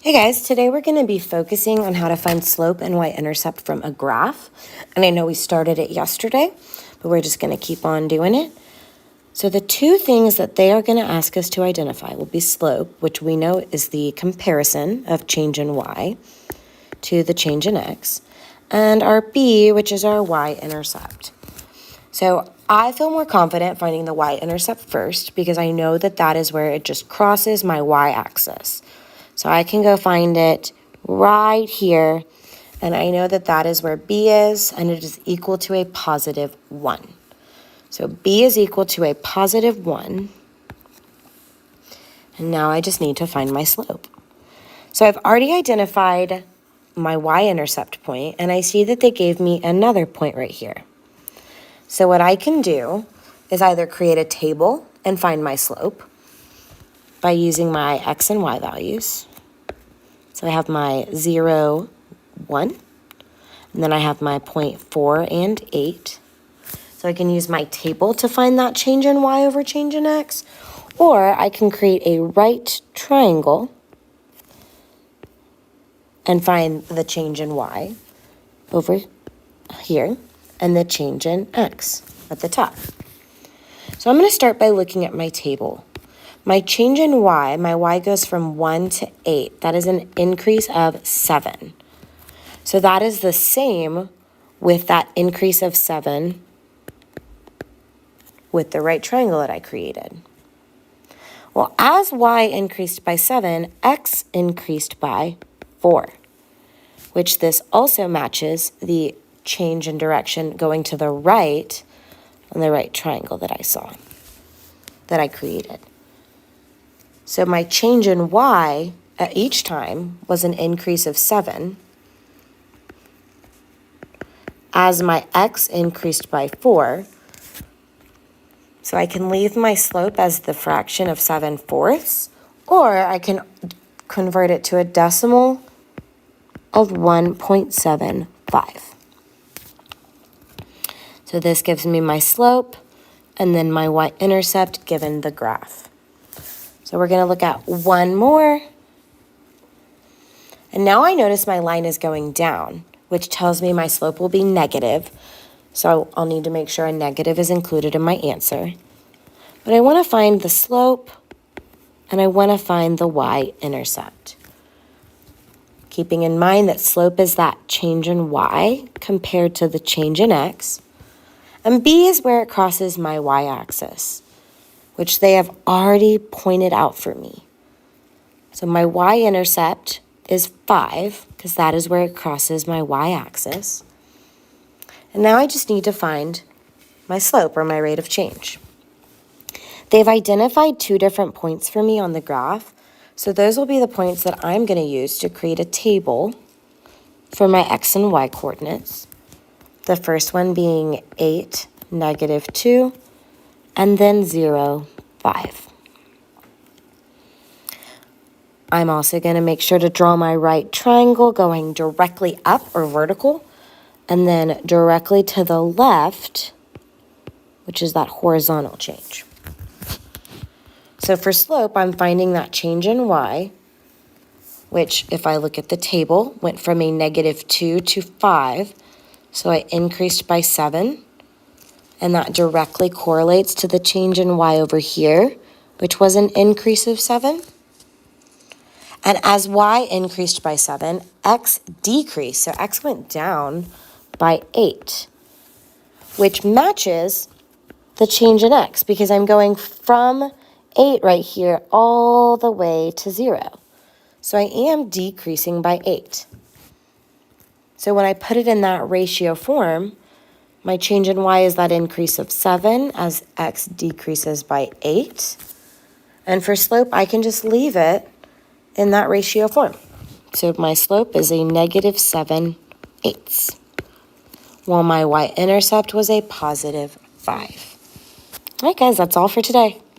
Hey guys, today we're going to be focusing on how to find slope and y-intercept from a graph. And I know we started it yesterday, but we're just going to keep on doing it. So the two things that they are going to ask us to identify will be slope, which we know is the comparison of change in y to the change in x, and our b, which is our y-intercept. So I feel more confident finding the y-intercept first because I know that that is where it just crosses my y-axis. So I can go find it right here, and I know that that is where b is, and it is equal to a positive 1. So b is equal to a positive 1, and now I just need to find my slope. So I've already identified my y-intercept point, and I see that they gave me another point right here. So what I can do is either create a table and find my slope by using my x and y values. So I have my 0, 1, and then I have my 0.4 and 8. So I can use my table to find that change in y over change in x, or I can create a right triangle and find the change in y over here and the change in x at the top. So I'm going to start by looking at my table. My change in y, my y goes from 1 to 8. That is an increase of 7. So that is the same with that increase of 7 with the right triangle that I created. Well, as y increased by 7, x increased by 4, which this also matches the change in direction going to the right on the right triangle that I saw, that I created. So my change in y at each time was an increase of 7, as my x increased by 4. So I can leave my slope as the fraction of 7/4, or I can convert it to a decimal of 1.75. So this gives me my slope and then my y-intercept given the graph. So we're going to look at one more. And now I notice my line is going down, which tells me my slope will be negative. So I'll need to make sure a negative is included in my answer. But I want to find the slope, and I want to find the y-intercept. Keeping in mind that slope is that change in y compared to the change in x. And b is where it crosses my y-axis, which they have already pointed out for me. So my y-intercept is 5, because that is where it crosses my y-axis. And now I just need to find my slope, or my rate of change. They've identified 2 different points for me on the graph, so those will be the points that I'm going to use to create a table for my x and y coordinates. The first one being 8, -2, and then 0, 5. I'm also going to make sure to draw my right triangle going directly up or vertical, and then directly to the left, which is that horizontal change. So for slope, I'm finding that change in y, which if I look at the table, went from a -2 to 5, so I increased by 7. And that directly correlates to the change in y over here, which was an increase of 7. And as y increased by 7, x decreased. So x went down by 8, which matches the change in x because I'm going from 8 right here all the way to 0. So I am decreasing by 8. So when I put it in that ratio form, my change in y is that increase of 7 as x decreases by 8. And for slope, I can just leave it in that ratio form. So my slope is a -7/8, while my y-intercept was a +5. All right, guys, that's all for today.